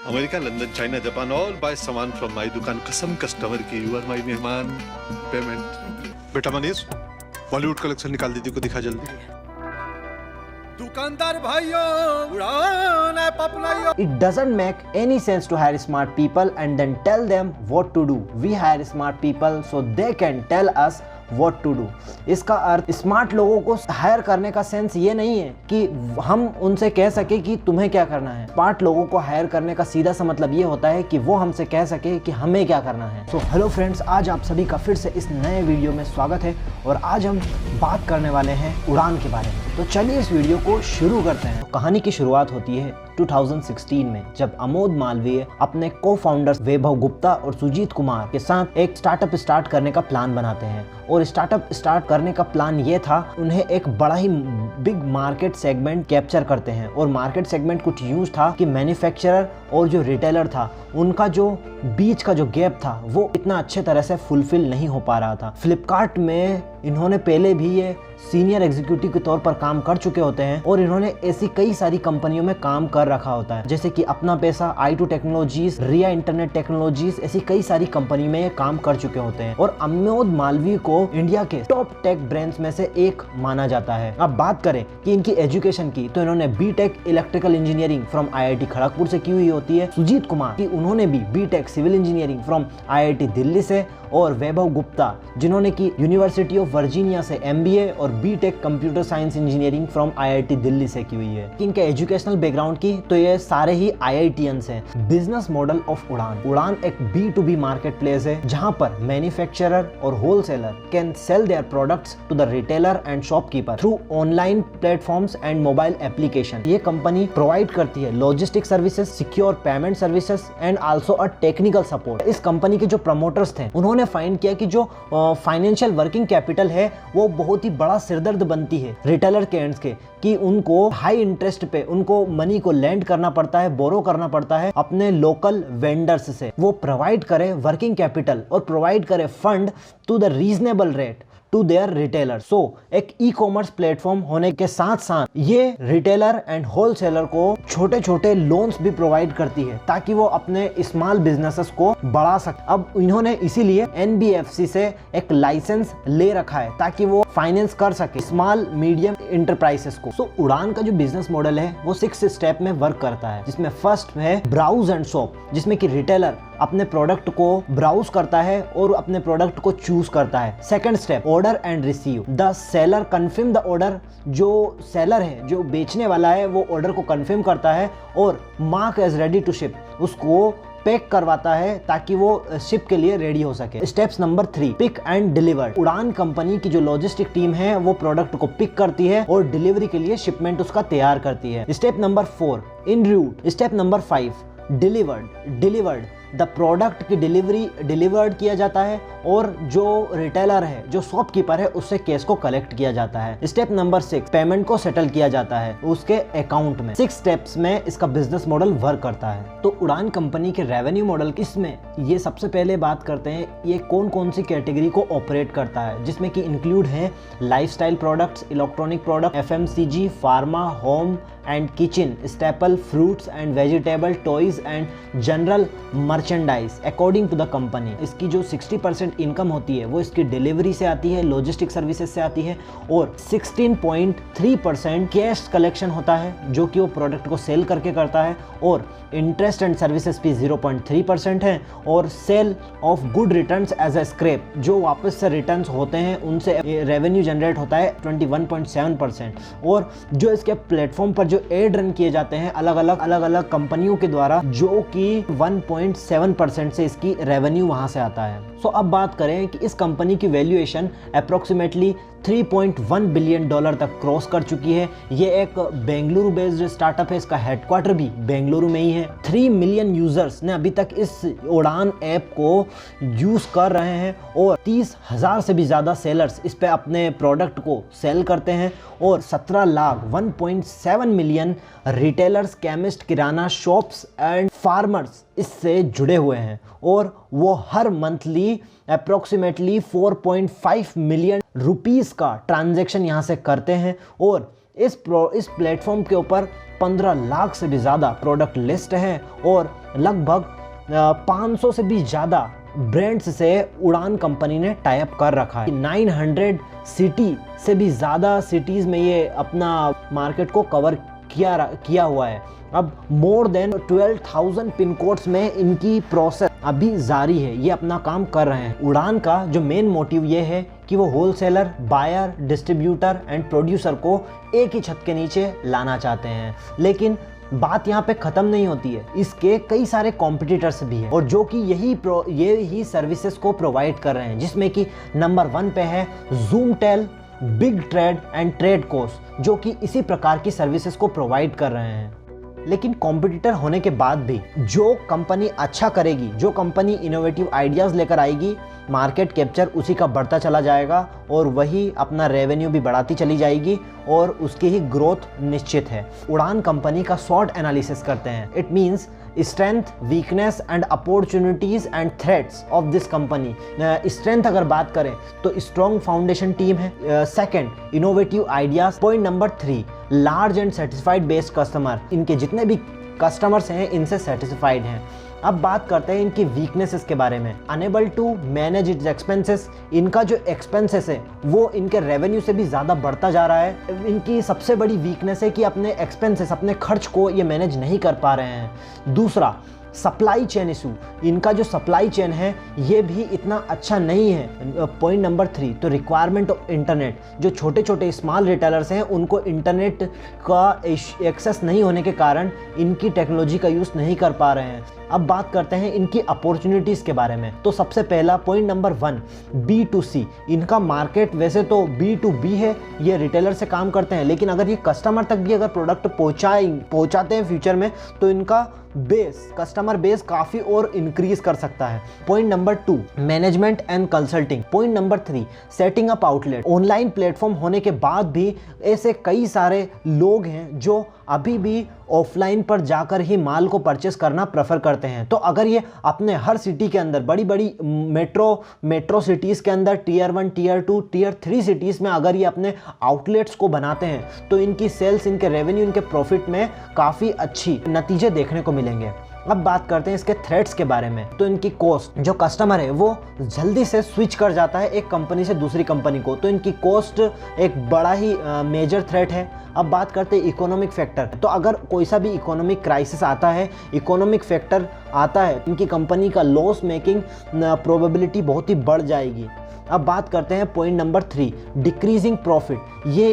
America, London, China, Japan, all buy सामान from my दुकान। कसम कस्टमर की, यू आर माय मेहमान। पेमेंट बेटा मनीष, बॉलीवुड कलेक्शन निकाल दीदी को दिखा जल्दी। दुकानदार भाइयों, उड़ान app अपनाइयो। It doesn't make any sense to hire smart people and then tell them what to do. We hire smart people so they can tell us what to do. इसका अर्थ स्मार्ट लोगों को हायर करने का sense ये नहीं है कि हम उनसे कह सके कि तुम्हें क्या करना है। स्मार्ट लोगों को हायर करने का सीधा सा मतलब ये होता है कि वो हमसे कह सके कि हमें क्या करना है। सो हेलो फ्रेंड्स, आज आप सभी का फिर से इस नए वीडियो में स्वागत है और आज हम बात करने वाले हैं उड़ान के बारे में। तो चलिए इस वीडियो को शुरू करते हैं। कहानी की शुरुआत होती है 2016 में, जब अमोद मालवीय अपने को फाउंडर्स वैभव गुप्ता और सुजीत कुमार के साथ एक स्टार्टअप स्टार्ट करने का प्लान बनाते हैं। और स्टार्टअप स्टार्ट करने का प्लान ये था, उन्हें एक बड़ा ही बिग मार्केट सेगमेंट कैप्चर करते हैं। और मार्केट सेगमेंट कुछ यूज था कि मैन्युफैक्चरर और जो रिटेलर था, उनका जो बीच का जो गैप था वो इतना अच्छे तरह से फुलफिल नहीं हो पा रहा था। फ्लिपकार्ट में इन्होंने पहले भी ये सीनियर एग्जीक्यूटिव के तौर पर काम कर चुके होते हैं और इन्होंने ऐसी कई सारी कंपनियों में काम कर रखा होता है, जैसे कि अपना पैसा, i2 टेक्नोलॉजीज, रिया इंटरनेट टेक्नोलॉजीज, ऐसी कई सारी कंपनी में ये काम कर चुके होते हैं। और अमोद मालवीय को इंडिया के टॉप टेक ब्रेन्स में से एक माना जाता है। अब बात करें कि इनकी एजुकेशन की, तो इन्होंने BTech electrical engineering from IIT Kharagpur से की हुई होती है। सुजीत कुमार की उन्होंने भी BTech civil engineering from IIT Delhi से, और वैभव गुप्ता जिन्होंने की यूनिवर्सिटी ऑफ वर्जीनिया से MBA और BTech computer science engineering from IIT Delhi से की हुई है। इनके एजुकेशनल बैकग्राउंड की, तो ये सारे ही IITians हैं। बिजनेस मॉडल ऑफ उड़ान। उड़ान एक B2B मार्केट प्लेस है जहां पर मैन्युफैक्चरर और wholesaler can sell their products to the retailer and shopkeeper through online platforms and mobile application. ये कंपनी प्रोवाइड करती है logistic services, secure payment services and also a technical support. इस कंपनी के जो प्रमोटर्स थे, उन्होंने फाइंड किया कि जो फाइनेंशियल वर्किंग कैपिटल है वो बहुत ही बड़ा सिरदर्द बनती है रिटेलर के एंड्स के, कि उनको हाई इंटरेस्ट पे उनको मनी को लैंड करना पड़ता है, बोरो करना पड़ता है अपने लोकल वेंडर्स से। वो प्रोवाइड करे वर्किंग कैपिटल और प्रोवाइड करे fund to the reasonable rate to their retailer. So एक ई कॉमर्स प्लेटफॉर्म होने के साथ साथ ये रिटेलर एंड होलसेलर को छोटे छोटे लोन्स भी प्रोवाइड करती है ताकि वो अपने स्मॉल बिजनेसेस को बढ़ा सके। अब इन्होंने इसीलिए NBFC से एक लाइसेंस ले रखा है ताकि वो फाइनेंस कर सके स्मॉल मीडियम इंटरप्राइजेस को। सो उड़ान का जो बिजनेस मॉडल है वो 6 स्टेप में वर्क करता है, जिसमें फर्स्ट है ब्राउज एंड शॉप, जिसमें कि रिटेलर अपने प्रोडक्ट को ब्राउज करता है और अपने प्रोडक्ट को चूज करता है। Second step order and receive. The seller confirm the order. जो सेलर है, जो बेचने वाला है, वो ऑर्डर को कंफर्म करता है और mark as ready to ship, उसको पैक करवाता है ताकि वो शिप के लिए रेडी हो सके। Steps number 3, pick and deliver. Udaan company की जो लॉजिस्टिक टीम है वो प्रोडक्ट को पिक करती है और डिलीवरी के लिए शिपमेंट उसका तैयार करती है। Step number 4, in route. Step number 5, delivered. The product की डिलीवर्ड किया जाता है और जो रिटेलर है, जो शॉपकीपर है, उससे कैश को कलेक्ट किया जाता है। स्टेप नंबर 6, पेमेंट को सेटल किया जाता है उसके अकाउंट में। 6 स्टेप्स में इसका बिजनेस मॉडल वर्क करता है। तो उड़ान कंपनी के रेवेन्यू मॉडल इसमें ये सबसे पहले बात करते हैं ये कौन कौन सी कैटेगरी को ऑपरेट करता है, जिसमें कि इंक्लूड है lifestyle products, electronic product, FMCG, pharma, home and kitchen, staple, fruits and vegetable, toys and general merchandise according to the company. इसकी जो 60% इनकम होती है वो इसकी डिलीवरी से आती है, लॉजिस्टिक सर्विसेज से आती है, और 16.3% कैश कलेक्शन होता है जो कि वो प्रोडक्ट को सेल करके करता है, और इंटरेस्ट एंड सर्विसेज भी 0.3% है, और sale of good returns as a scrap, जो वापस से रिटर्न्स होते हैं उनसे रेवेन्यू जनरेट होता है 21.7%। और जो इसके प्लेटफॉर्म पर जो एड रन किए जाते हैं अलग अलग कंपनियों के द्वारा, जो कि 1.7% से इसकी रेवेन्यू वहां से आता है। सो अब बात करें कि इस कंपनी की वैल्यूएशन अप्रोक्सीमेटली $3.1 बिलियन तक क्रॉस कर चुकी है। ये एक बेंगलुरु बेस्ड स्टार्टअप है, इसका हेडक्वार्टर भी बेंगलुरु में ही है। 3 मिलियन यूजर्स ने अभी तक इस उड़ान ऐप को यूज कर रहे हैं और 30,000 से भी ज्यादा सेलर्स इस पे अपने प्रोडक्ट को सेल करते हैं, और 17 lakh 1.7 million retailers, chemist, kirana shops and farmers इससे जुड़े हुए हैं, और वो हर मंथली अप्रोक्सीमेटली 4.5 मिलियन रुपीस का ट्रांजैक्शन यहाँ से करते हैं। और इस प्लेटफॉर्म के ऊपर 15 लाख से भी ज़्यादा प्रोडक्ट लिस्ट हैं और लगभग 500 से भी ज़्यादा ब्रांड्स से उड़ान कंपनी ने टाई अप कर रखा है। 900 सिटी से भी ज़्यादा सिटीज़ में ये अपना मार्केट को कवर किया हुआ है। अब मोर देन 12,000 पिन कोड्स में इनकी प्रोसेस अभी जारी है, ये अपना काम कर रहे हैं। उड़ान का जो मेन मोटिव ये है कि वो wholesaler, buyer, distributor and producer को एक ही छत के नीचे लाना चाहते हैं। लेकिन बात यहाँ पे ख़त्म नहीं होती है, इसके कई सारे कॉम्पिटिटर्स भी हैं और जो कि यही सर्विसेज को प्रोवाइड कर रहे हैं, जिसमें कि नंबर 1 पे है ज़ूमटेल, बिग ट्रेड एंड ट्रेडकोस, जो कि इसी प्रकार की सर्विसेज को प्रोवाइड कर रहे हैं। लेकिन कॉम्पिटिटर होने के बाद भी जो कंपनी अच्छा करेगी, जो कंपनी इनोवेटिव आइडियाज़ लेकर आएगी, मार्केट कैप्चर उसी का बढ़ता चला जाएगा और वही अपना रेवेन्यू भी बढ़ाती चली जाएगी और उसकी ही ग्रोथ निश्चित है। उड़ान कंपनी का शॉर्ट एनालिसिस करते हैं। It means strength, weakness and opportunities and threats of this company. Strength अगर बात करें तो स्ट्रॉन्ग फाउंडेशन टीम है। Second, innovative ideas. Point number 3, large and satisfied based customer. इनके जितने भी कस्टमर्स हैं इनसे सेटिस्फाइड हैं। अब बात करते हैं इनकी वीकनेसेस के बारे में। Unable to manage its expenses. इनका जो एक्सपेंसेस है वो इनके रेवेन्यू से भी ज़्यादा बढ़ता जा रहा है। इनकी सबसे बड़ी वीकनेस है कि अपने एक्सपेंसेस, अपने खर्च को ये मैनेज नहीं कर पा रहे हैं। दूसरा, सप्लाई चेन इशू। इनका जो सप्लाई चेन है ये भी इतना अच्छा नहीं है। पॉइंट नंबर 3, तो रिक्वायरमेंट ऑफ इंटरनेट। जो छोटे छोटे स्मॉल रिटेलर्स हैं उनको इंटरनेट का एक्सेस नहीं होने के कारण इनकी टेक्नोलॉजी का यूज़ नहीं कर पा रहे हैं। अब बात करते हैं इनकी अपॉर्चुनिटीज़ के बारे में। तो सबसे पहला पॉइंट नंबर 1, B2C। इनका मार्केट वैसे तो B2B है, ये रिटेलर से काम करते हैं, लेकिन अगर ये कस्टमर तक भी अगर प्रोडक्ट पहुंचाते हैं फ्यूचर में तो इनका कस्टमर बेस काफ़ी और इंक्रीज कर सकता है। Point number 2, management and consulting. Point number 3, setting up outlet. Online platform होने के बाद भी ऐसे कई सारे लोग हैं जो अभी भी ऑफलाइन पर जाकर ही माल को परचेस करना प्रेफर करते हैं। तो अगर ये अपने हर सिटी के अंदर, बड़ी बड़ी मेट्रो सिटीज़ के अंदर, Tier 1, Tier 2, Tier 3 सिटीज़ में अगर ये अपने आउटलेट्स को बनाते हैं तो इनकी सेल्स, इनके रेवेन्यू, इनके प्रॉफिट में काफ़ी अच्छी नतीजे देखने को मिलेंगे। अब बात करते हैं इसके थ्रेट्स के बारे में। तो इनकी कॉस्ट, जो कस्टमर है वो जल्दी से स्विच कर जाता है एक कंपनी से दूसरी कंपनी को, तो इनकी कॉस्ट एक बड़ा ही मेजर थ्रेट है। अब बात करते हैं इकोनॉमिक फैक्टर। तो अगर कोई सा भी इकोनॉमिक क्राइसिस आता है, इकोनॉमिक फैक्टर आता है, इनकी कंपनी का लॉस मेकिंग प्रोबेबिलिटी बहुत ही बढ़ जाएगी। अब बात करते हैं पॉइंट नंबर 3, डिक्रीजिंग प्रॉफिट। ये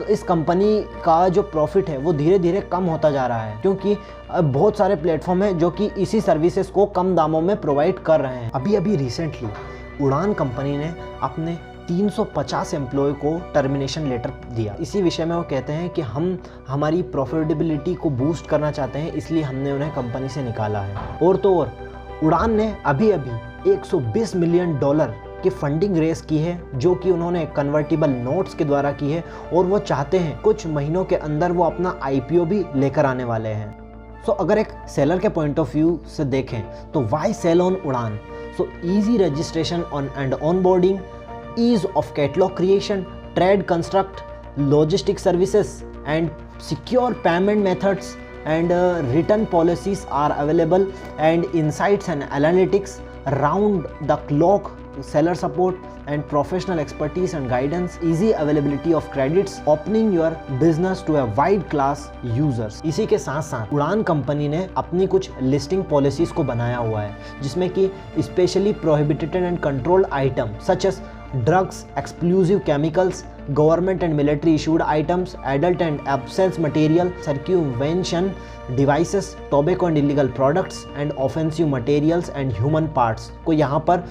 इस कंपनी का जो प्रॉफिट है वो धीरे धीरे कम होता जा रहा है, क्योंकि बहुत सारे प्लेटफॉर्म हैं जो कि इसी सर्विसेज को कम दामों में प्रोवाइड कर रहे हैं। अभी रिसेंटली उड़ान कंपनी ने अपने 350 एम्प्लॉय को टर्मिनेशन लेटर दिया। इसी विषय में वो कहते हैं कि हम हमारी प्रॉफिटेबिलिटी को बूस्ट करना चाहते हैं, इसलिए हमने उन्हें कंपनी से निकाला है। और तो और उड़ान ने अभी $120 मिलियन की फंडिंग रेस की है, जो कि उन्होंने कन्वर्टिबल नोट्स के द्वारा की है और वो चाहते हैं कुछ महीनों के अंदर वो अपना IPO भी लेकर आने वाले हैं। सो अगर एक सेलर के पॉइंट ऑफ व्यू से देखें तो वाई सेल ऑन उड़ान? So easy registration on and onboarding, ease of catalog creation, trade construct, logistic services and secure payment methods and return policies are available, and insights and analytics, round the clock seller support and professional expertise and guidance, easy availability of credits, opening your business to a wide class users। इसी के साथ साथ उड़ान company ने अपनी कुछ listing policies को बनाया हुआ है, जिसमें कि specially prohibited and controlled item such as drugs, explosive chemicals, government and military issued items, adult and absence material, circumvention devices, tobacco and illegal products and offensive materials and human parts को यहाँ पर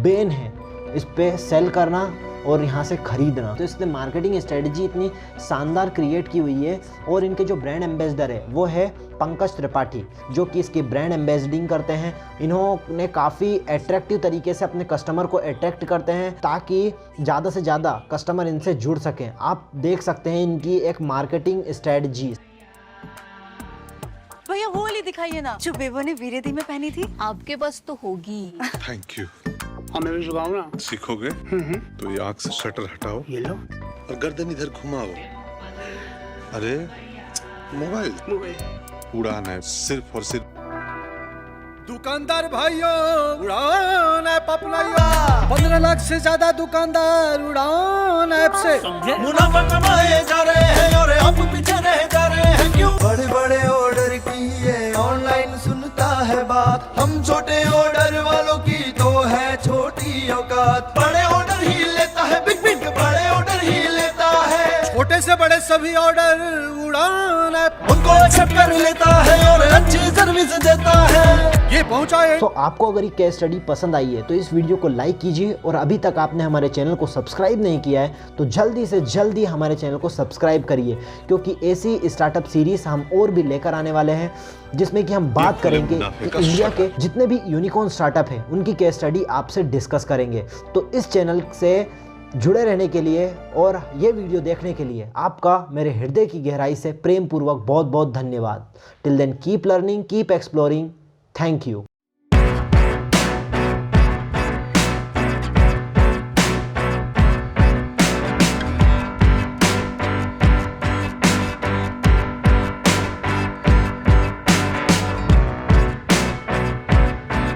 ban है इस पे cell करना और यहाँ से खरीदना। तो इसलिए मार्केटिंग स्ट्रेटजी इतनी शानदार क्रिएट की हुई है। और इनके जो ब्रांड एम्बेसडर है वो है पंकज त्रिपाठी, जो कि इसकी ब्रांड एम्बेसडिंग करते हैं। इन्होंने काफ़ी अट्रैक्टिव तरीके से अपने कस्टमर को अट्रैक्ट करते हैं ताकि ज़्यादा से ज़्यादा कस्टमर इनसे जुड़ सकें। आप देख सकते हैं इनकी एक मार्केटिंग स्ट्रेटजी। भैया वो वाली दिखाइए ना जो बेबो ने वीरेदी में पहनी थी। आपके पास तो होगी। Thank you. हमें भी सिखाओ ना। सीखोगे तो ये आंख से शटर हटाओ, ये लो, और गर्दन इधर घुमाओ। अरे मोबाइल उड़ान है सिर्फ और सिर्फ। दुकानदार भाइयों उड़ान ऐप अपनाइए। 15 लाख से ज्यादा दुकानदार उड़ान ऐप से मुनाफा कमाए जा रहे हैं और आप पीछे रह जा रहे हैं क्यों? बड़े बड़े ऑर्डर की ये ऑनलाइन सुनता है बात, हम छोटे ऑर्डर वालों की तो है छोटी औकात। बड़े ऑर्डर ही लेता है बिग बिग, बड़े ऑर्डर ही लेता है, छोटे से बड़े सभी ऑर्डर उड़ान ऐप उनको एक्सेप्ट कर लेता है और अच्छी सर्विस देता है। ये पहुंचाए। तो आपको अगर ये केस स्टडी पसंद आई है तो इस वीडियो को लाइक कीजिए, और अभी तक आपने हमारे चैनल को सब्सक्राइब नहीं किया है तो जल्दी से जल्दी हमारे चैनल को सब्सक्राइब करिए, क्योंकि ऐसी स्टार्टअप सीरीज हम और भी लेकर आने वाले हैं जिसमें कि हम बात करेंगे कि इंडिया के जितने भी यूनिकॉर्न स्टार्टअप हैं उनकी केस स्टडी आपसे डिस्कस करेंगे। तो इस चैनल से जुड़े रहने के लिए और ये वीडियो देखने के लिए आपका मेरे हृदय की गहराई से प्रेम पूर्वक बहुत बहुत धन्यवाद। Till then keep learning, keep exploring. Thank you.